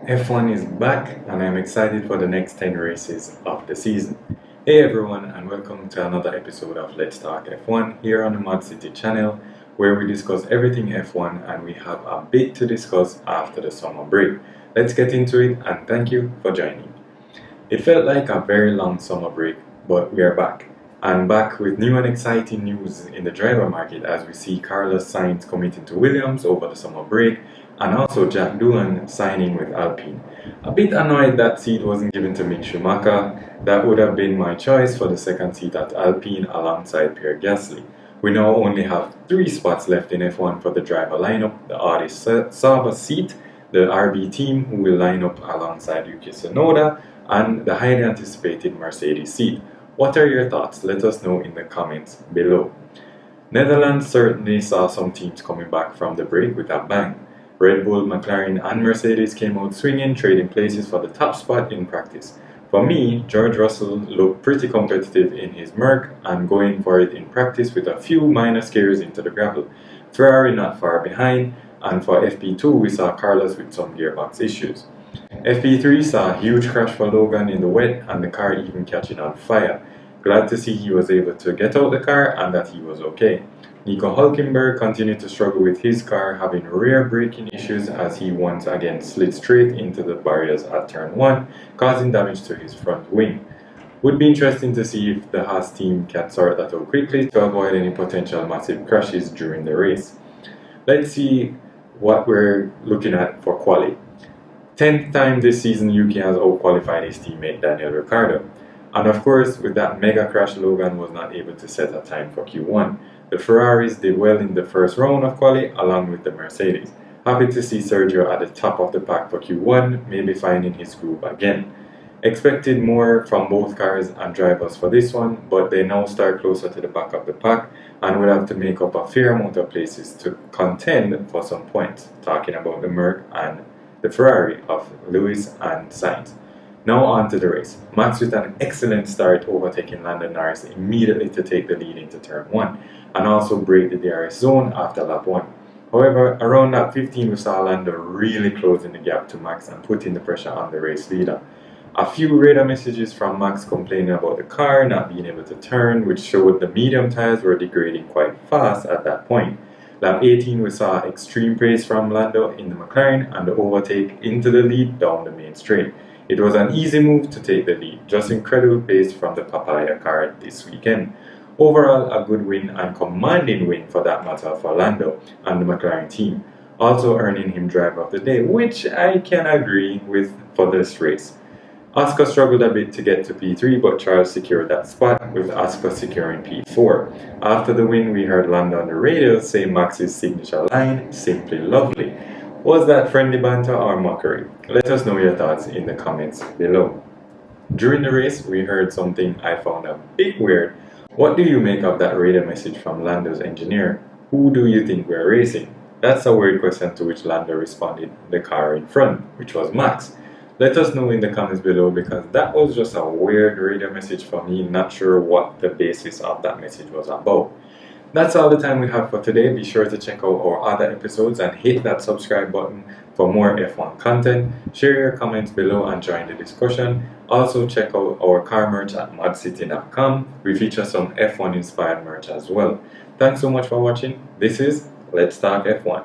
F1 is back and I'm excited for the next 10 races of the season. Hey everyone, and welcome to another episode of Let's Talk F1 here on the ModzCity channel, where we discuss everything F1 and we have a bit to discuss after the summer break. Let's get into it and thank you for joining. It felt like a very long summer break, but we are back. And back with new and exciting news in the driver market as we see Carlos Sainz committing to Williams over the summer break, and also Jack Doohan signing with Alpine. A bit annoyed that seat wasn't given to Mick Schumacher. That would have been my choice for the second seat at Alpine alongside Pierre Gasly. We now only have 3 spots left in F1 for the driver lineup: the Audi Sauber seat, the RB team who will line up alongside Yuki Tsunoda, and the highly anticipated Mercedes seat. What are your thoughts? Let us know in the comments below. Netherlands certainly saw some teams coming back from the break with a bang. Red Bull, McLaren and Mercedes came out swinging, trading places for the top spot in practice. For me, George Russell looked pretty competitive in his Merc and going for it in practice with a few minor scares into the gravel. Ferrari not far behind, and for FP2 we saw Carlos with some gearbox issues. FP3 saw a huge crash for Logan in the wet and the car even catching on fire. Glad to see he was able to get out the car and that he was okay. Nico Hülkenberg continued to struggle with his car, having rear braking issues as he once again slid straight into the barriers at turn 1, causing damage to his front wing. Would be interesting to see if the Haas team can sort that out quickly to avoid any potential massive crashes during the race. Let's see what we're looking at for quali. 10th time this season Yuki has out-qualified his teammate Daniel Ricciardo. And of course, with that mega crash, Logan was not able to set a time for Q1. The Ferraris did well in the first round of quali along with the Mercedes. Happy to see Sergio at the top of the pack for Q1, maybe finding his groove again. Expected more from both cars and drivers for this one, but they now start closer to the back of the pack and will have to make up a fair amount of places to contend for some points. Talking about the Merc and the Ferrari of Lewis and Sainz. Now on to the race. Max with an excellent start, overtaking Lando Norris immediately to take the lead into turn 1 and also break the DRS zone after lap 1. However, around lap 15 we saw Lando really closing the gap to Max and putting the pressure on the race leader. A few radar messages from Max complaining about the car not being able to turn, which showed the medium tires were degrading quite fast at that point. Lap 18 we saw extreme pace from Lando in the McLaren and the overtake into the lead down the main straight. It was an easy move to take the lead, just incredible pace from the Papaya car this weekend. Overall, a good win and commanding win for that matter for Lando and the McLaren team, also earning him driver of the day, which I can agree with for this race. Oscar struggled a bit to get to P3, but Charles secured that spot, with Oscar securing P4. After the win, we heard Lando on the radio say Max's signature line, "Simply lovely." Was that friendly banter or mockery? Let us know your thoughts in the comments below. During the race, we heard something I found a bit weird. What do you make of that radar message from Lando's engineer? Who do you think we're racing? That's a weird question, to which Lando responded, the car in front, which was Max. Let us know in the comments below, because that was just a weird radio message for me, not sure what the basis of that message was about. That's all the time we have for today. Be sure to check out our other episodes and hit that subscribe button for more F1 content. Share your comments below and join the discussion. Also check out our car merch at ModzCity.com. We feature some F1 inspired merch as well. Thanks so much for watching. This is Let's Talk F1.